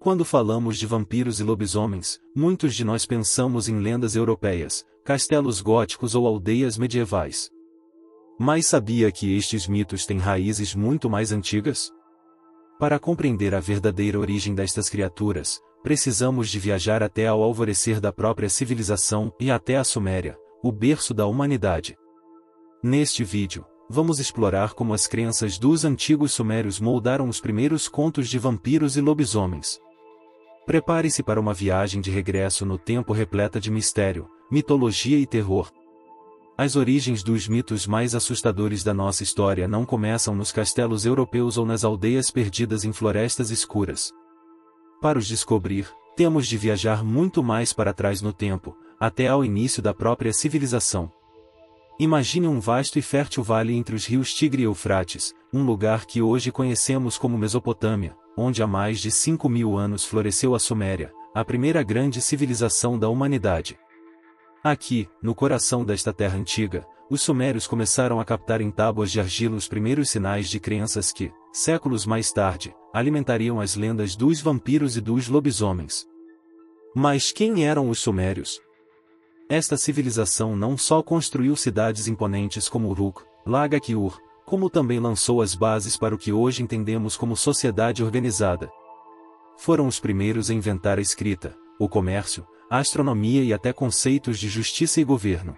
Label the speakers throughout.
Speaker 1: Quando falamos de vampiros e lobisomens, muitos de nós pensamos em lendas europeias, castelos góticos ou aldeias medievais. Mas sabia que estes mitos têm raízes muito mais antigas? Para compreender a verdadeira origem destas criaturas, precisamos de viajar até ao alvorecer da própria civilização e até a Suméria, o berço da humanidade. Neste vídeo, vamos explorar como as crenças dos antigos sumérios moldaram os primeiros contos de vampiros e lobisomens. Prepare-se para uma viagem de regresso no tempo repleta de mistério, mitologia e terror. As origens dos mitos mais assustadores da nossa história não começam nos castelos europeus ou nas aldeias perdidas em florestas escuras. Para os descobrir, temos de viajar muito mais para trás no tempo, até ao início da própria civilização. Imagine um vasto e fértil vale entre os rios Tigre e Eufrates, um lugar que hoje conhecemos como Mesopotâmia, onde há mais de 5.000 anos floresceu a Suméria, a primeira grande civilização da humanidade. Aqui, no coração desta terra antiga, os sumérios começaram a captar em tábuas de argila os primeiros sinais de crenças que, séculos mais tarde, alimentariam as lendas dos vampiros e dos lobisomens. Mas quem eram os sumérios? Esta civilização não só construiu cidades imponentes como Uruk, Lagak e Ur, como também lançou as bases para o que hoje entendemos como sociedade organizada. Foram os primeiros a inventar a escrita, o comércio, a astronomia e até conceitos de justiça e governo.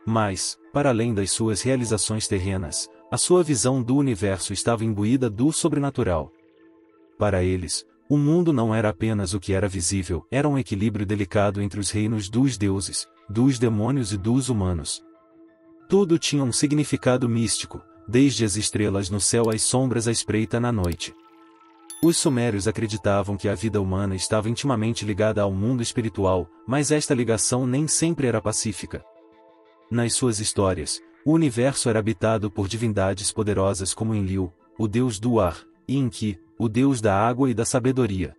Speaker 1: Mas, para além das suas realizações terrenas, a sua visão do universo estava imbuída do sobrenatural. Para eles, o mundo não era apenas o que era visível, era um equilíbrio delicado entre os reinos dos deuses, dos demônios e dos humanos. Tudo tinha um significado místico, desde as estrelas no céu às sombras à espreita na noite. Os sumérios acreditavam que a vida humana estava intimamente ligada ao mundo espiritual, mas esta ligação nem sempre era pacífica. Nas suas histórias, o universo era habitado por divindades poderosas como Enlil, o deus do ar, e Enki, o deus da água e da sabedoria.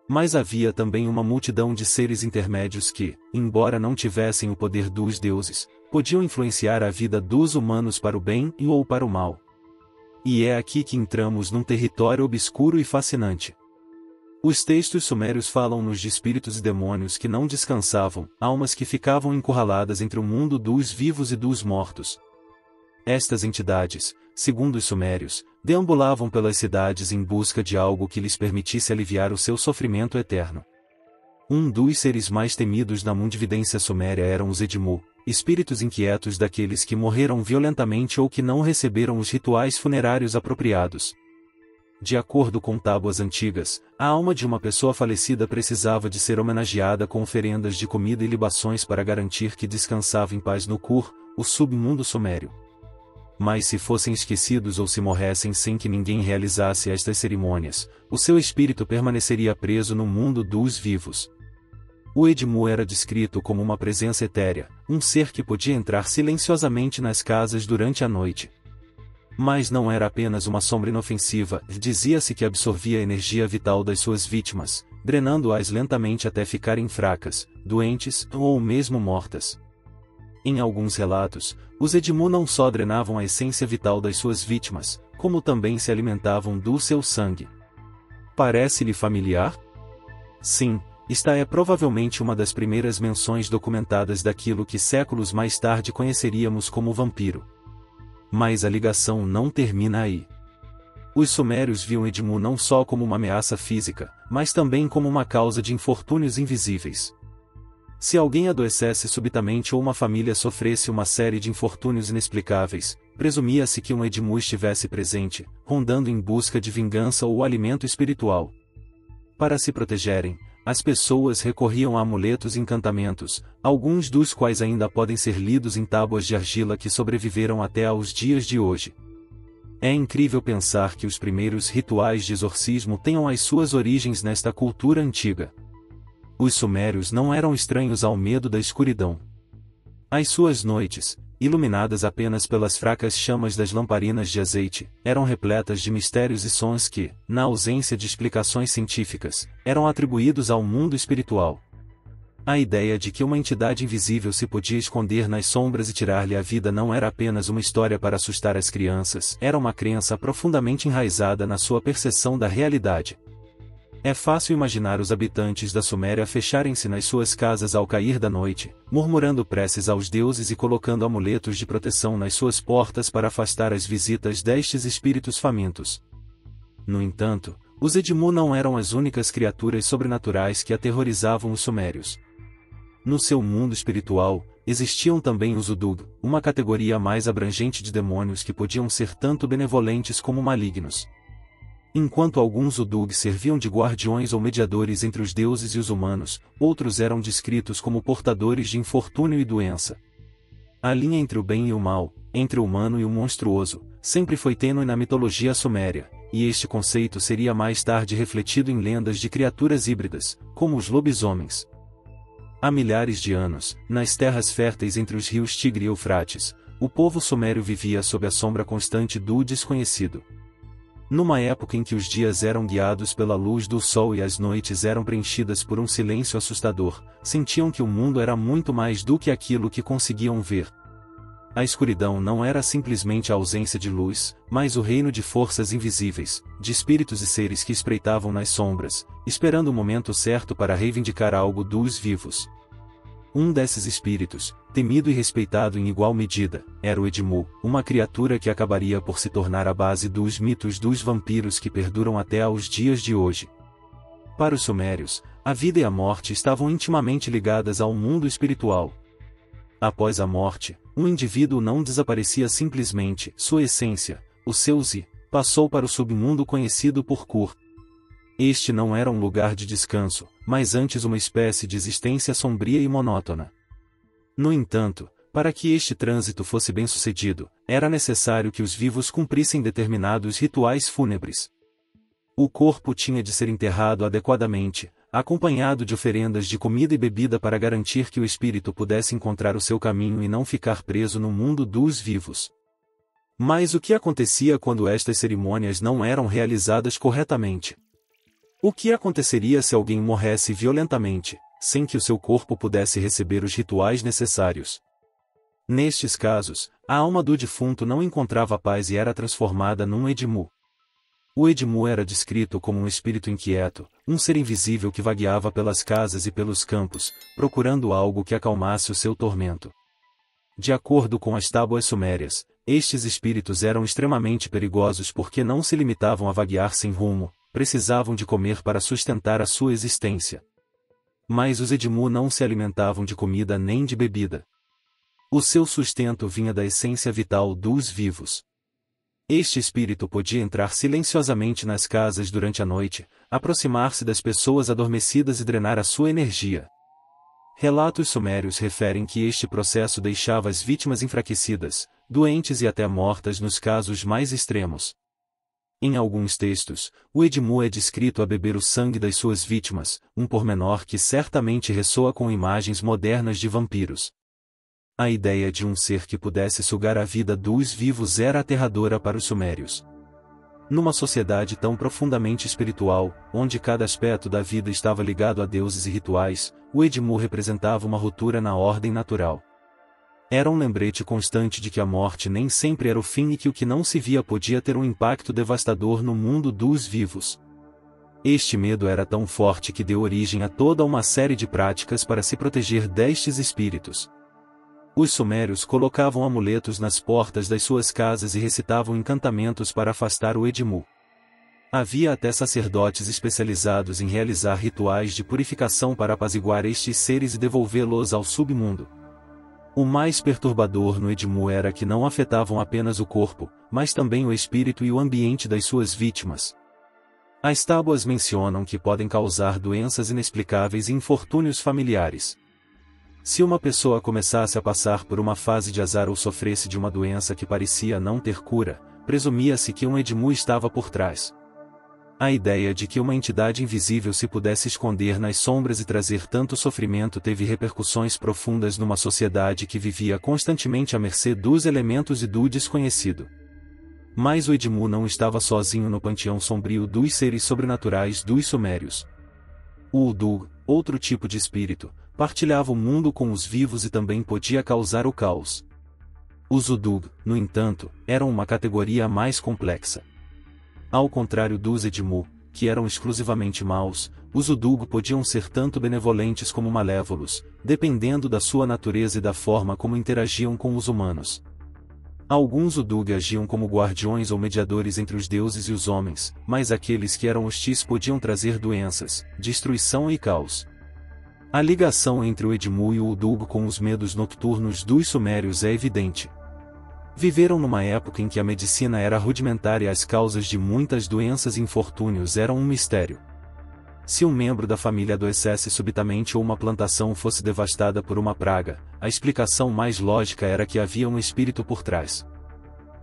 Speaker 1: Mas havia também uma multidão de seres intermédios que, embora não tivessem o poder dos deuses, podiam influenciar a vida dos humanos para o bem ou para o mal. E é aqui que entramos num território obscuro e fascinante. Os textos sumérios falam-nos de espíritos e demônios que não descansavam, almas que ficavam encurraladas entre o mundo dos vivos e dos mortos. Estas entidades, segundo os sumérios, deambulavam pelas cidades em busca de algo que lhes permitisse aliviar o seu sofrimento eterno. Um dos seres mais temidos na mundividência suméria eram os Edmu, espíritos inquietos daqueles que morreram violentamente ou que não receberam os rituais funerários apropriados. De acordo com tábuas antigas, a alma de uma pessoa falecida precisava de ser homenageada com oferendas de comida e libações para garantir que descansava em paz no Kur, o submundo sumério. Mas se fossem esquecidos ou se morressem sem que ninguém realizasse estas cerimônias, o seu espírito permaneceria preso no mundo dos vivos. O Edmu era descrito como uma presença etérea, um ser que podia entrar silenciosamente nas casas durante a noite. Mas não era apenas uma sombra inofensiva, dizia-se que absorvia a energia vital das suas vítimas, drenando-as lentamente até ficarem fracas, doentes ou mesmo mortas. Em alguns relatos, os Edmu não só drenavam a essência vital das suas vítimas, como também se alimentavam do seu sangue. Parece-lhe familiar? Sim, esta é provavelmente uma das primeiras menções documentadas daquilo que séculos mais tarde conheceríamos como vampiro. Mas a ligação não termina aí. Os sumérios viam Edmu não só como uma ameaça física, mas também como uma causa de infortúnios invisíveis. Se alguém adoecesse subitamente ou uma família sofresse uma série de infortúnios inexplicáveis, presumia-se que um Edmu estivesse presente, rondando em busca de vingança ou alimento espiritual. Para se protegerem, as pessoas recorriam a amuletos e encantamentos, alguns dos quais ainda podem ser lidos em tábuas de argila que sobreviveram até aos dias de hoje. É incrível pensar que os primeiros rituais de exorcismo tenham as suas origens nesta cultura antiga. Os sumérios não eram estranhos ao medo da escuridão. As suas noites, iluminadas apenas pelas fracas chamas das lamparinas de azeite, eram repletas de mistérios e sons que, na ausência de explicações científicas, eram atribuídos ao mundo espiritual. A ideia de que uma entidade invisível se podia esconder nas sombras e tirar-lhe a vida não era apenas uma história para assustar as crianças, era uma crença profundamente enraizada na sua percepção da realidade. É fácil imaginar os habitantes da Suméria fecharem-se nas suas casas ao cair da noite, murmurando preces aos deuses e colocando amuletos de proteção nas suas portas para afastar as visitas destes espíritos famintos. No entanto, os Edmu não eram as únicas criaturas sobrenaturais que aterrorizavam os sumérios. No seu mundo espiritual, existiam também os Udug, uma categoria mais abrangente de demônios que podiam ser tanto benevolentes como malignos. Enquanto alguns Udug serviam de guardiões ou mediadores entre os deuses e os humanos, outros eram descritos como portadores de infortúnio e doença. A linha entre o bem e o mal, entre o humano e o monstruoso, sempre foi tênue na mitologia suméria, e este conceito seria mais tarde refletido em lendas de criaturas híbridas, como os lobisomens. Há milhares de anos, nas terras férteis entre os rios Tigre e Eufrates, o povo sumério vivia sob a sombra constante do desconhecido. Numa época em que os dias eram guiados pela luz do sol e as noites eram preenchidas por um silêncio assustador, sentiam que o mundo era muito mais do que aquilo que conseguiam ver. A escuridão não era simplesmente a ausência de luz, mas o reino de forças invisíveis, de espíritos e seres que espreitavam nas sombras, esperando o momento certo para reivindicar algo dos vivos. Um desses espíritos, temido e respeitado em igual medida, era o Edmu, uma criatura que acabaria por se tornar a base dos mitos dos vampiros que perduram até aos dias de hoje. Para os sumérios, a vida e a morte estavam intimamente ligadas ao mundo espiritual. Após a morte, um indivíduo não desaparecia simplesmente, sua essência, o seu Zi, passou para o submundo conhecido por Kur. Este não era um lugar de descanso, mas antes uma espécie de existência sombria e monótona. No entanto, para que este trânsito fosse bem-sucedido, era necessário que os vivos cumprissem determinados rituais fúnebres. O corpo tinha de ser enterrado adequadamente, acompanhado de oferendas de comida e bebida para garantir que o espírito pudesse encontrar o seu caminho e não ficar preso no mundo dos vivos. Mas o que acontecia quando estas cerimônias não eram realizadas corretamente? O que aconteceria se alguém morresse violentamente, sem que o seu corpo pudesse receber os rituais necessários? Nestes casos, a alma do defunto não encontrava paz e era transformada num Edmu. O Edmu era descrito como um espírito inquieto, um ser invisível que vagueava pelas casas e pelos campos, procurando algo que acalmasse o seu tormento. De acordo com as tábuas sumérias, estes espíritos eram extremamente perigosos porque não se limitavam a vaguear sem rumo, precisavam de comer para sustentar a sua existência. Mas os Edmu não se alimentavam de comida nem de bebida. O seu sustento vinha da essência vital dos vivos. Este espírito podia entrar silenciosamente nas casas durante a noite, aproximar-se das pessoas adormecidas e drenar a sua energia. Relatos sumérios referem que este processo deixava as vítimas enfraquecidas, doentes e até mortas nos casos mais extremos. Em alguns textos, o Edmu é descrito a beber o sangue das suas vítimas, um pormenor que certamente ressoa com imagens modernas de vampiros. A ideia de um ser que pudesse sugar a vida dos vivos era aterradora para os sumérios. Numa sociedade tão profundamente espiritual, onde cada aspecto da vida estava ligado a deuses e rituais, o Edmu representava uma ruptura na ordem natural. Era um lembrete constante de que a morte nem sempre era o fim e que o que não se via podia ter um impacto devastador no mundo dos vivos. Este medo era tão forte que deu origem a toda uma série de práticas para se proteger destes espíritos. Os sumérios colocavam amuletos nas portas das suas casas e recitavam encantamentos para afastar o Edmu. Havia até sacerdotes especializados em realizar rituais de purificação para apaziguar estes seres e devolvê-los ao submundo. O mais perturbador no Edmu era que não afetavam apenas o corpo, mas também o espírito e o ambiente das suas vítimas. As tábuas mencionam que podem causar doenças inexplicáveis e infortúnios familiares. Se uma pessoa começasse a passar por uma fase de azar ou sofresse de uma doença que parecia não ter cura, presumia-se que um Edmu estava por trás. A ideia de que uma entidade invisível se pudesse esconder nas sombras e trazer tanto sofrimento teve repercussões profundas numa sociedade que vivia constantemente à mercê dos elementos e do desconhecido. Mas o Edmu não estava sozinho no panteão sombrio dos seres sobrenaturais dos sumérios. O Udug, outro tipo de espírito, partilhava o mundo com os vivos e também podia causar o caos. Os Udug, no entanto, eram uma categoria mais complexa. Ao contrário dos Edmu, que eram exclusivamente maus, os Udug podiam ser tanto benevolentes como malévolos, dependendo da sua natureza e da forma como interagiam com os humanos. Alguns Udug agiam como guardiões ou mediadores entre os deuses e os homens, mas aqueles que eram hostis podiam trazer doenças, destruição e caos. A ligação entre o Edmu e o Udug com os medos nocturnos dos Sumérios é evidente. Viveram numa época em que a medicina era rudimentar e as causas de muitas doenças e infortúnios eram um mistério. Se um membro da família adoecesse subitamente ou uma plantação fosse devastada por uma praga, a explicação mais lógica era que havia um espírito por trás.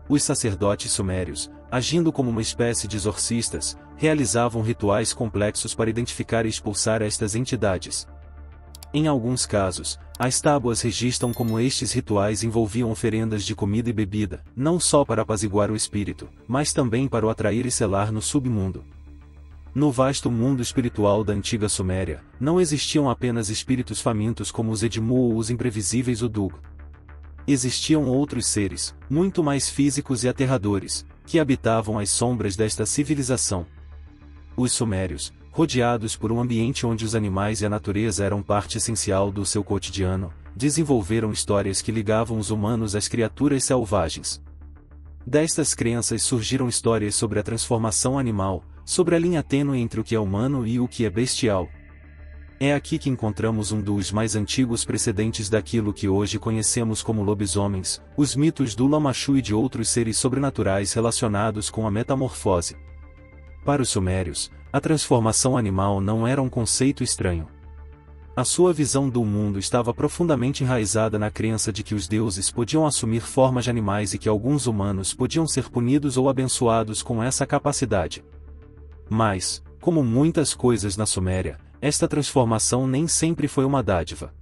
Speaker 1: Os sacerdotes sumérios, agindo como uma espécie de exorcistas, realizavam rituais complexos para identificar e expulsar estas entidades. Em alguns casos, as tábuas registram como estes rituais envolviam oferendas de comida e bebida, não só para apaziguar o espírito, mas também para o atrair e selar no submundo. No vasto mundo espiritual da antiga Suméria, não existiam apenas espíritos famintos como os Edmu ou os imprevisíveis Udug. Existiam outros seres, muito mais físicos e aterradores, que habitavam as sombras desta civilização. Os Sumérios, rodeados por um ambiente onde os animais e a natureza eram parte essencial do seu cotidiano, desenvolveram histórias que ligavam os humanos às criaturas selvagens. Destas crenças surgiram histórias sobre a transformação animal, sobre a linha tênue entre o que é humano e o que é bestial. É aqui que encontramos um dos mais antigos precedentes daquilo que hoje conhecemos como lobisomens, os mitos do Lamassu e de outros seres sobrenaturais relacionados com a metamorfose. Para os Sumérios, a transformação animal não era um conceito estranho. A sua visão do mundo estava profundamente enraizada na crença de que os deuses podiam assumir formas de animais e que alguns humanos podiam ser punidos ou abençoados com essa capacidade. Mas, como muitas coisas na Suméria, esta transformação nem sempre foi uma dádiva.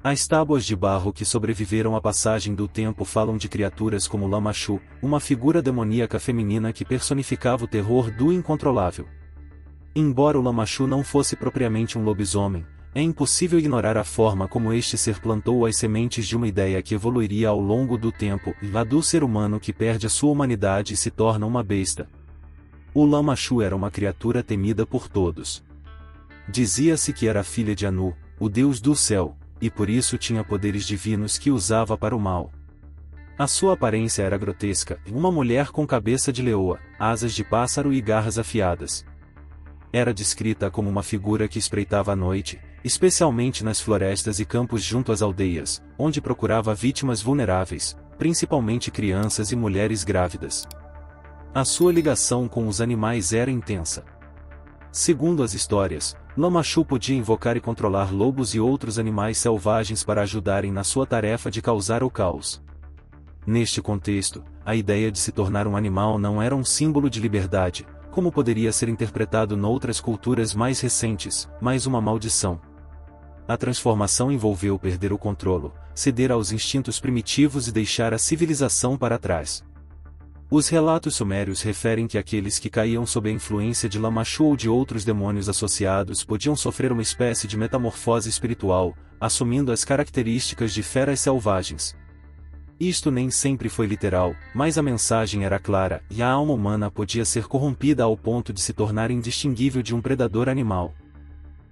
Speaker 1: As tábuas de barro que sobreviveram à passagem do tempo falam de criaturas como Lamassu, uma figura demoníaca feminina que personificava o terror do incontrolável. Embora o Lamassu não fosse propriamente um lobisomem, é impossível ignorar a forma como este ser plantou as sementes de uma ideia que evoluiria ao longo do tempo, a do ser humano que perde a sua humanidade e se torna uma besta. O Lamassu era uma criatura temida por todos. Dizia-se que era filha de Anu, o deus do céu, e por isso tinha poderes divinos que usava para o mal. A sua aparência era grotesca, uma mulher com cabeça de leoa, asas de pássaro e garras afiadas. Era descrita como uma figura que espreitava à noite, especialmente nas florestas e campos junto às aldeias, onde procurava vítimas vulneráveis, principalmente crianças e mulheres grávidas. A sua ligação com os animais era intensa. Segundo as histórias, Lamassu podia invocar e controlar lobos e outros animais selvagens para ajudarem na sua tarefa de causar o caos. Neste contexto, a ideia de se tornar um animal não era um símbolo de liberdade, como poderia ser interpretado noutras culturas mais recentes, mas uma maldição. A transformação envolveu perder o controle, ceder aos instintos primitivos e deixar a civilização para trás. Os relatos sumérios referem que aqueles que caíam sob a influência de Lamassu ou de outros demônios associados podiam sofrer uma espécie de metamorfose espiritual, assumindo as características de feras selvagens. Isto nem sempre foi literal, mas a mensagem era clara, e a alma humana podia ser corrompida ao ponto de se tornar indistinguível de um predador animal.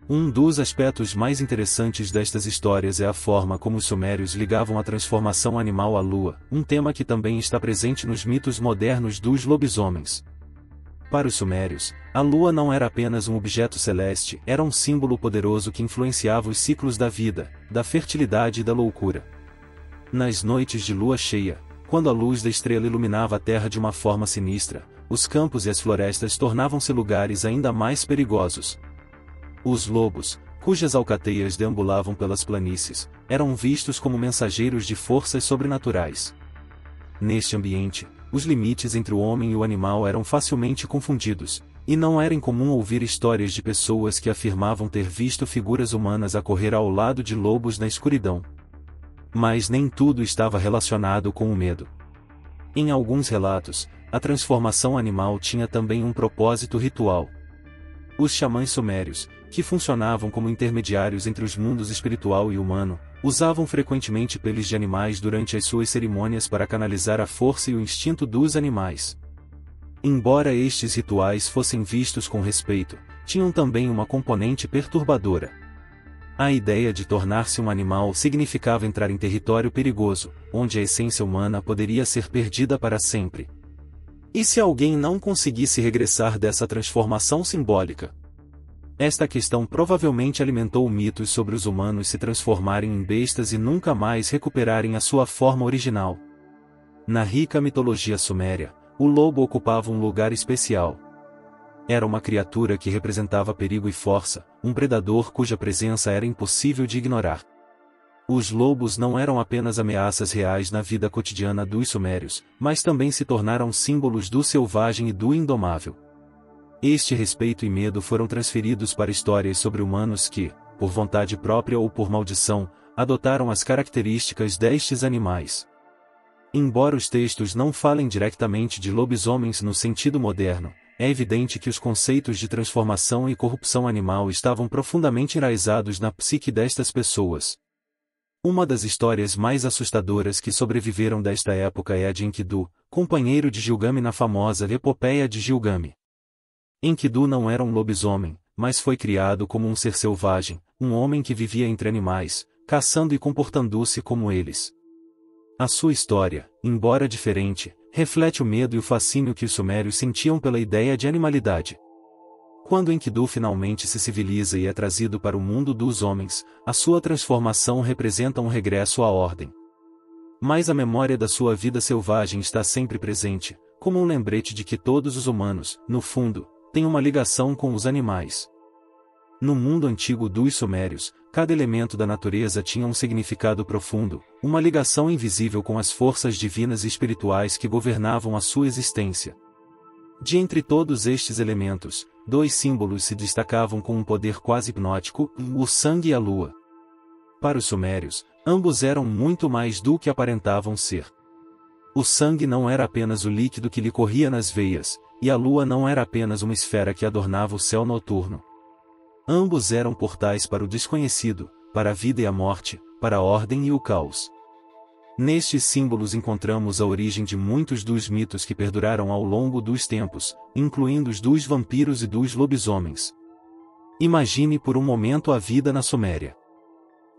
Speaker 1: Um dos aspectos mais interessantes destas histórias é a forma como os sumérios ligavam a transformação animal à lua, um tema que também está presente nos mitos modernos dos lobisomens. Para os sumérios, a lua não era apenas um objeto celeste, era um símbolo poderoso que influenciava os ciclos da vida, da fertilidade e da loucura. Nas noites de lua cheia, quando a luz da estrela iluminava a terra de uma forma sinistra, os campos e as florestas tornavam-se lugares ainda mais perigosos. Os lobos, cujas alcateias deambulavam pelas planícies, eram vistos como mensageiros de forças sobrenaturais. Neste ambiente, os limites entre o homem e o animal eram facilmente confundidos, e não era incomum ouvir histórias de pessoas que afirmavam ter visto figuras humanas a correr ao lado de lobos na escuridão. Mas nem tudo estava relacionado com o medo. Em alguns relatos, a transformação animal tinha também um propósito ritual. Os xamãs sumérios, que funcionavam como intermediários entre os mundos espiritual e humano, usavam frequentemente peles de animais durante as suas cerimônias para canalizar a força e o instinto dos animais. Embora estes rituais fossem vistos com respeito, tinham também uma componente perturbadora. A ideia de tornar-se um animal significava entrar em território perigoso, onde a essência humana poderia ser perdida para sempre. E se alguém não conseguisse regressar dessa transformação simbólica? Esta questão provavelmente alimentou mitos sobre os humanos se transformarem em bestas e nunca mais recuperarem a sua forma original. Na rica mitologia suméria, o lobo ocupava um lugar especial. Era uma criatura que representava perigo e força, um predador cuja presença era impossível de ignorar. Os lobos não eram apenas ameaças reais na vida cotidiana dos sumérios, mas também se tornaram símbolos do selvagem e do indomável. Este respeito e medo foram transferidos para histórias sobre humanos que, por vontade própria ou por maldição, adotaram as características destes animais. Embora os textos não falem diretamente de lobisomens no sentido moderno, é evidente que os conceitos de transformação e corrupção animal estavam profundamente enraizados na psique destas pessoas. Uma das histórias mais assustadoras que sobreviveram desta época é a de Enkidu, companheiro de Gilgamesh na famosa Epopeia de Gilgamesh. Enkidu não era um lobisomem, mas foi criado como um ser selvagem, um homem que vivia entre animais, caçando e comportando-se como eles. A sua história, embora diferente, reflete o medo e o fascínio que os sumérios sentiam pela ideia de animalidade. Quando Enkidu finalmente se civiliza e é trazido para o mundo dos homens, a sua transformação representa um regresso à ordem. Mas a memória da sua vida selvagem está sempre presente, como um lembrete de que todos os humanos, no fundo, têm uma ligação com os animais. No mundo antigo dos sumérios, cada elemento da natureza tinha um significado profundo, uma ligação invisível com as forças divinas e espirituais que governavam a sua existência. De entre todos estes elementos, dois símbolos se destacavam com um poder quase hipnótico, o sangue e a lua. Para os sumérios, ambos eram muito mais do que aparentavam ser. O sangue não era apenas o líquido que lhe corria nas veias, e a lua não era apenas uma esfera que adornava o céu noturno. Ambos eram portais para o desconhecido, para a vida e a morte, para a ordem e o caos. Nestes símbolos encontramos a origem de muitos dos mitos que perduraram ao longo dos tempos, incluindo os dos vampiros e dos lobisomens. Imagine por um momento a vida na Suméria.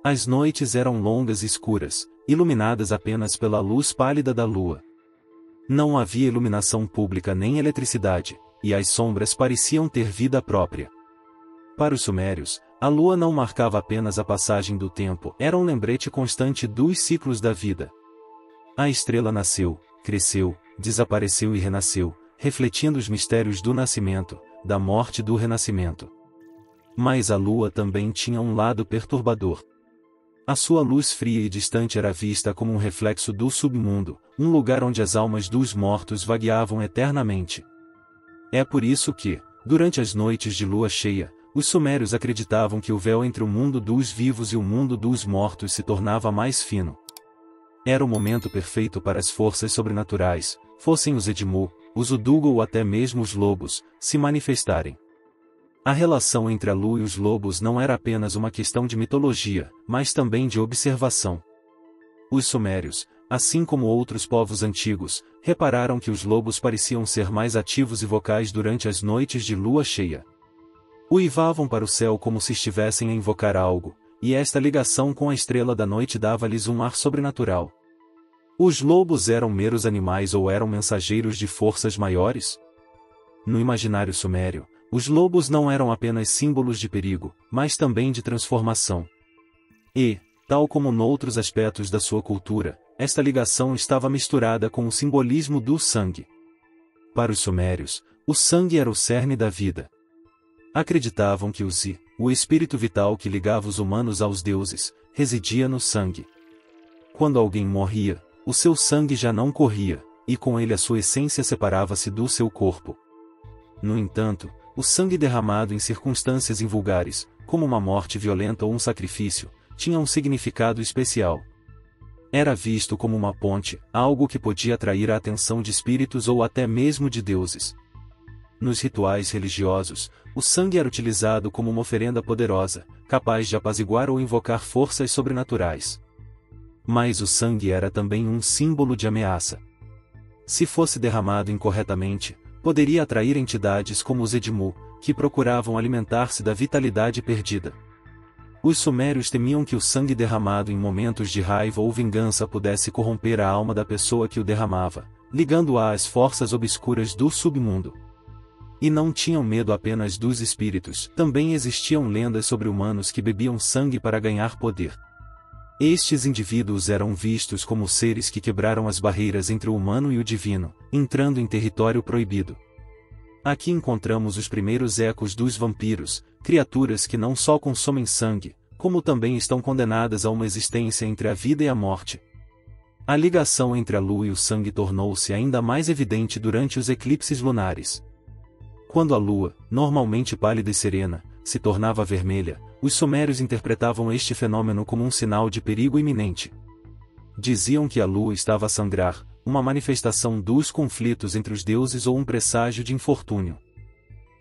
Speaker 1: As noites eram longas e escuras, iluminadas apenas pela luz pálida da lua. Não havia iluminação pública nem eletricidade, e as sombras pareciam ter vida própria. Para os sumérios, a lua não marcava apenas a passagem do tempo, era um lembrete constante dos ciclos da vida. A estrela nasceu, cresceu, desapareceu e renasceu, refletindo os mistérios do nascimento, da morte e do renascimento. Mas a lua também tinha um lado perturbador. A sua luz fria e distante era vista como um reflexo do submundo, um lugar onde as almas dos mortos vagueavam eternamente. É por isso que, durante as noites de lua cheia, os sumérios acreditavam que o véu entre o mundo dos vivos e o mundo dos mortos se tornava mais fino. Era o momento perfeito para as forças sobrenaturais, fossem os Edmu, os Udugo ou até mesmo os lobos, se manifestarem. A relação entre a lua e os lobos não era apenas uma questão de mitologia, mas também de observação. Os sumérios, assim como outros povos antigos, repararam que os lobos pareciam ser mais ativos e vocais durante as noites de lua cheia. Uivavam para o céu como se estivessem a invocar algo, e esta ligação com a estrela da noite dava-lhes um ar sobrenatural. Os lobos eram meros animais ou eram mensageiros de forças maiores? No imaginário sumério, os lobos não eram apenas símbolos de perigo, mas também de transformação. E, tal como noutros aspectos da sua cultura, esta ligação estava misturada com o simbolismo do sangue. Para os sumérios, o sangue era o cerne da vida. Acreditavam que o Zi, o espírito vital que ligava os humanos aos deuses, residia no sangue. Quando alguém morria, o seu sangue já não corria, e com ele a sua essência separava-se do seu corpo. No entanto, o sangue derramado em circunstâncias invulgares, como uma morte violenta ou um sacrifício, tinha um significado especial. Era visto como uma ponte, algo que podia atrair a atenção de espíritos ou até mesmo de deuses. Nos rituais religiosos, o sangue era utilizado como uma oferenda poderosa, capaz de apaziguar ou invocar forças sobrenaturais. Mas o sangue era também um símbolo de ameaça. Se fosse derramado incorretamente, poderia atrair entidades como os Edmu, que procuravam alimentar-se da vitalidade perdida. Os sumérios temiam que o sangue derramado em momentos de raiva ou vingança pudesse corromper a alma da pessoa que o derramava, ligando-a às forças obscuras do submundo. E não tinham medo apenas dos espíritos, também existiam lendas sobre humanos que bebiam sangue para ganhar poder. Estes indivíduos eram vistos como seres que quebraram as barreiras entre o humano e o divino, entrando em território proibido. Aqui encontramos os primeiros ecos dos vampiros, criaturas que não só consomem sangue, como também estão condenadas a uma existência entre a vida e a morte. A ligação entre a lua e o sangue tornou-se ainda mais evidente durante os eclipses lunares. Quando a lua, normalmente pálida e serena, se tornava vermelha, os sumérios interpretavam este fenômeno como um sinal de perigo iminente. Diziam que a lua estava a sangrar, uma manifestação dos conflitos entre os deuses ou um presságio de infortúnio.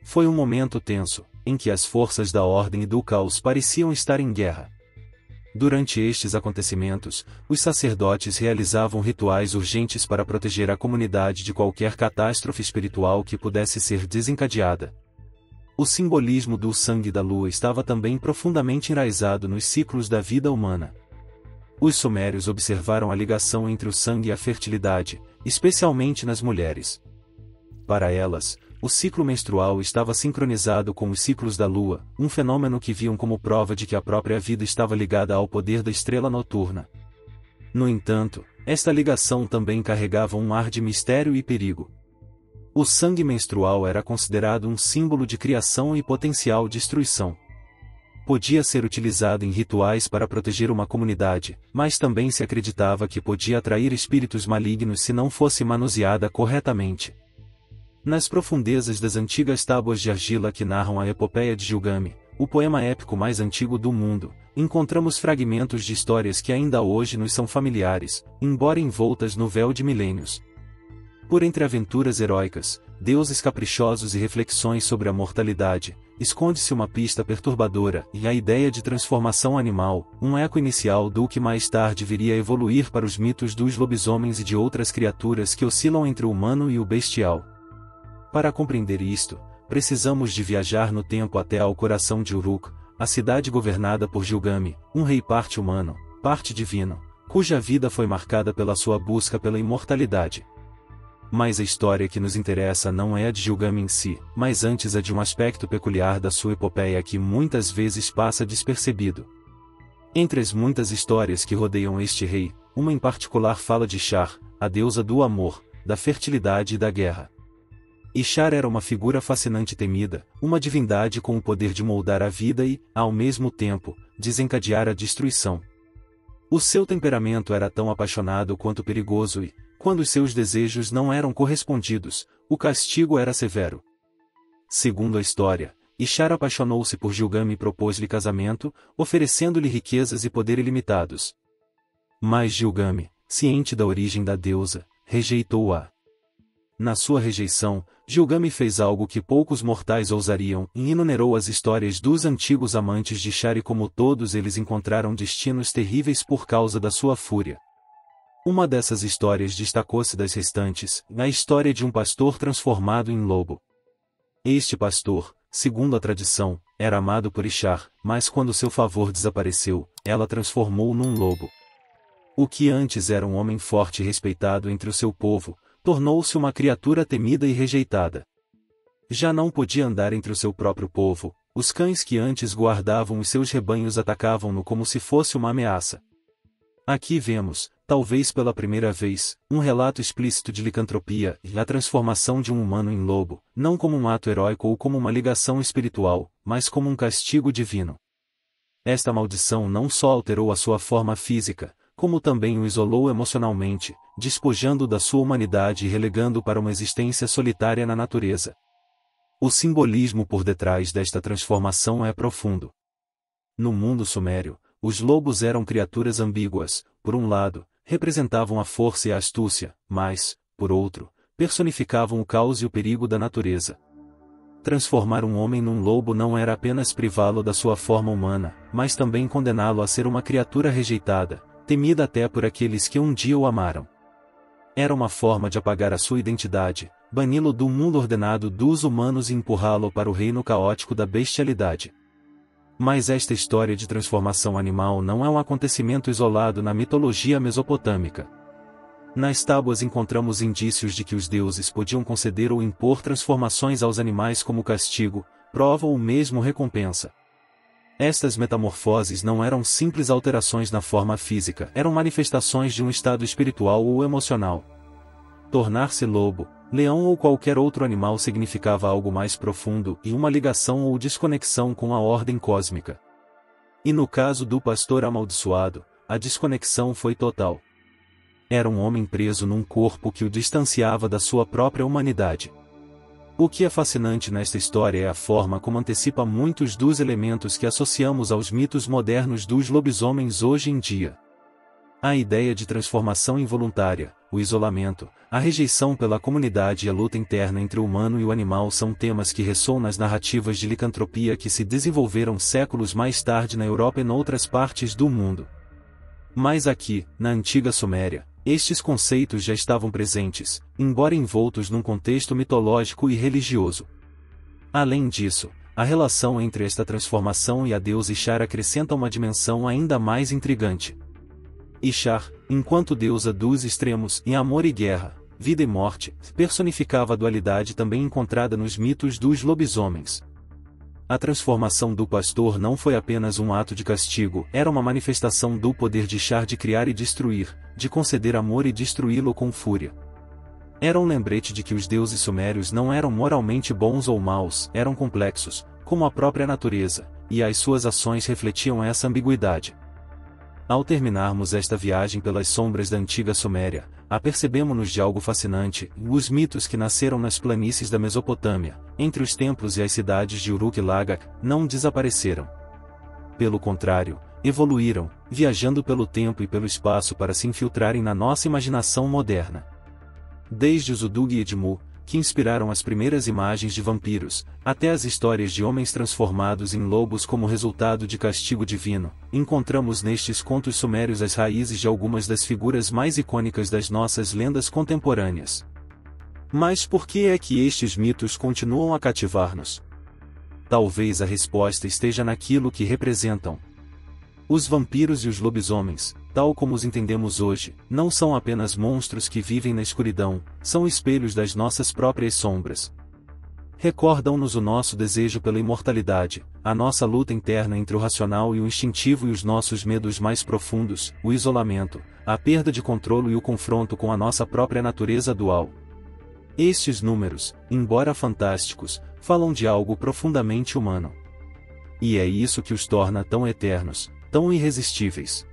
Speaker 1: Foi um momento tenso, em que as forças da ordem e do caos pareciam estar em guerra. Durante estes acontecimentos, os sacerdotes realizavam rituais urgentes para proteger a comunidade de qualquer catástrofe espiritual que pudesse ser desencadeada. O simbolismo do sangue da lua estava também profundamente enraizado nos ciclos da vida humana. Os sumérios observaram a ligação entre o sangue e a fertilidade, especialmente nas mulheres. Para elas, o ciclo menstrual estava sincronizado com os ciclos da lua, um fenômeno que viam como prova de que a própria vida estava ligada ao poder da estrela noturna. No entanto, esta ligação também carregava um ar de mistério e perigo. O sangue menstrual era considerado um símbolo de criação e potencial destruição. Podia ser utilizado em rituais para proteger uma comunidade, mas também se acreditava que podia atrair espíritos malignos se não fosse manuseada corretamente. Nas profundezas das antigas tábuas de argila que narram a epopeia de Gilgamesh, o poema épico mais antigo do mundo, encontramos fragmentos de histórias que ainda hoje nos são familiares, embora envoltas no véu de milênios. Por entre aventuras heróicas, deuses caprichosos e reflexões sobre a mortalidade, esconde-se uma pista perturbadora e a ideia de transformação animal, um eco inicial do que mais tarde viria a evoluir para os mitos dos lobisomens e de outras criaturas que oscilam entre o humano e o bestial. Para compreender isto, precisamos de viajar no tempo até ao coração de Uruk, a cidade governada por Gilgamesh, um rei parte humano, parte divino, cuja vida foi marcada pela sua busca pela imortalidade. Mas a história que nos interessa não é a de Gilgamesh em si, mas antes a de um aspecto peculiar da sua epopeia que muitas vezes passa despercebido. Entre as muitas histórias que rodeiam este rei, uma em particular fala de Ishtar, a deusa do amor, da fertilidade e da guerra. Ishtar era uma figura fascinante e temida, uma divindade com o poder de moldar a vida e, ao mesmo tempo, desencadear a destruição. O seu temperamento era tão apaixonado quanto perigoso e, quando os seus desejos não eram correspondidos, o castigo era severo. Segundo a história, Ishtar apaixonou-se por Gilgamesh e propôs-lhe casamento, oferecendo-lhe riquezas e poder ilimitados. Mas Gilgamesh, ciente da origem da deusa, rejeitou-a. Na sua rejeição, Gilgamesh fez algo que poucos mortais ousariam e enumerou as histórias dos antigos amantes de Ishtar e como todos eles encontraram destinos terríveis por causa da sua fúria. Uma dessas histórias destacou-se das restantes, a história de um pastor transformado em lobo. Este pastor, segundo a tradição, era amado por Ishtar, mas quando seu favor desapareceu, ela transformou-o num lobo. O que antes era um homem forte e respeitado entre o seu povo, tornou-se uma criatura temida e rejeitada. Já não podia andar entre o seu próprio povo, os cães que antes guardavam os seus rebanhos atacavam-no como se fosse uma ameaça. Aqui vemos, talvez pela primeira vez, um relato explícito de licantropia e a transformação de um humano em lobo, não como um ato heróico ou como uma ligação espiritual, mas como um castigo divino. Esta maldição não só alterou a sua forma física, como também o isolou emocionalmente, despojando-o da sua humanidade e relegando-o para uma existência solitária na natureza. O simbolismo por detrás desta transformação é profundo. No mundo sumério, os lobos eram criaturas ambíguas, por um lado, representavam a força e a astúcia, mas, por outro, personificavam o caos e o perigo da natureza. Transformar um homem num lobo não era apenas privá-lo da sua forma humana, mas também condená-lo a ser uma criatura rejeitada, temida até por aqueles que um dia o amaram. Era uma forma de apagar a sua identidade, bani-lo do mundo ordenado dos humanos e empurrá-lo para o reino caótico da bestialidade. Mas esta história de transformação animal não é um acontecimento isolado na mitologia mesopotâmica. Nas tábuas encontramos indícios de que os deuses podiam conceder ou impor transformações aos animais como castigo, prova ou mesmo recompensa. Estas metamorfoses não eram simples alterações na forma física, eram manifestações de um estado espiritual ou emocional. Tornar-se lobo, leão ou qualquer outro animal significava algo mais profundo e uma ligação ou desconexão com a ordem cósmica. E no caso do pastor amaldiçoado, a desconexão foi total. Era um homem preso num corpo que o distanciava da sua própria humanidade. O que é fascinante nesta história é a forma como antecipa muitos dos elementos que associamos aos mitos modernos dos lobisomens hoje em dia. A ideia de transformação involuntária, o isolamento, a rejeição pela comunidade e a luta interna entre o humano e o animal são temas que ressoam nas narrativas de licantropia que se desenvolveram séculos mais tarde na Europa e noutras partes do mundo. Mas aqui, na antiga Suméria, estes conceitos já estavam presentes, embora envoltos num contexto mitológico e religioso. Além disso, a relação entre esta transformação e a deusa Ishtar acrescenta uma dimensão ainda mais intrigante. Ishtar, enquanto deusa dos extremos em amor e guerra, vida e morte, personificava a dualidade também encontrada nos mitos dos lobisomens. A transformação do pastor não foi apenas um ato de castigo, era uma manifestação do poder de Ishtar de criar e destruir, de conceder amor e destruí-lo com fúria. Era um lembrete de que os deuses sumérios não eram moralmente bons ou maus, eram complexos, como a própria natureza, e as suas ações refletiam essa ambiguidade. Ao terminarmos esta viagem pelas sombras da antiga Suméria, apercebemo-nos de algo fascinante: os mitos que nasceram nas planícies da Mesopotâmia, entre os templos e as cidades de Uruk e Lagak, não desapareceram. Pelo contrário, evoluíram, viajando pelo tempo e pelo espaço para se infiltrarem na nossa imaginação moderna. Desde os Udug e Edmu, que inspiraram as primeiras imagens de vampiros, até as histórias de homens transformados em lobos como resultado de castigo divino, encontramos nestes contos sumérios as raízes de algumas das figuras mais icônicas das nossas lendas contemporâneas. Mas por que é que estes mitos continuam a cativar-nos? Talvez a resposta esteja naquilo que representam. Os vampiros e os lobisomens, tal como os entendemos hoje, não são apenas monstros que vivem na escuridão, são espelhos das nossas próprias sombras. Recordam-nos o nosso desejo pela imortalidade, a nossa luta interna entre o racional e o instintivo e os nossos medos mais profundos, o isolamento, a perda de controle e o confronto com a nossa própria natureza dual. Estes números, embora fantásticos, falam de algo profundamente humano. E é isso que os torna tão eternos, tão irresistíveis.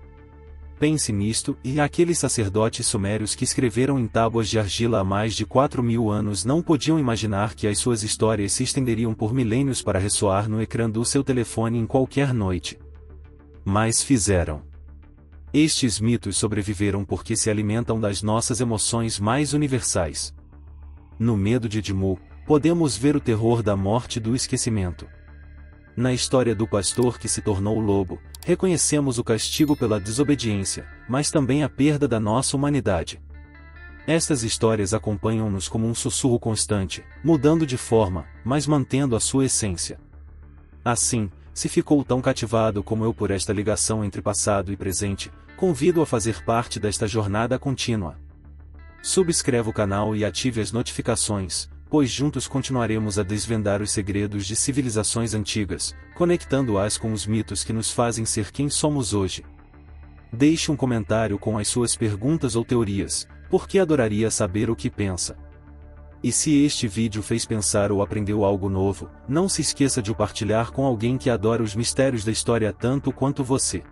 Speaker 1: Pense nisto, e aqueles sacerdotes sumérios que escreveram em tábuas de argila há mais de 4.000 anos não podiam imaginar que as suas histórias se estenderiam por milênios para ressoar no ecrã do seu telefone em qualquer noite. Mas fizeram. Estes mitos sobreviveram porque se alimentam das nossas emoções mais universais. No medo de Edmu, podemos ver o terror da morte e do esquecimento. Na história do pastor que se tornou lobo, reconhecemos o castigo pela desobediência, mas também a perda da nossa humanidade. Estas histórias acompanham-nos como um sussurro constante, mudando de forma, mas mantendo a sua essência. Assim, se ficou tão cativado como eu por esta ligação entre passado e presente, convido a fazer parte desta jornada contínua. Subscreva o canal e ative as notificações, pois juntos continuaremos a desvendar os segredos de civilizações antigas, conectando-as com os mitos que nos fazem ser quem somos hoje. Deixe um comentário com as suas perguntas ou teorias, porque adoraria saber o que pensa. E se este vídeo fez pensar ou aprendeu algo novo, não se esqueça de o partilhar com alguém que adora os mistérios da história tanto quanto você.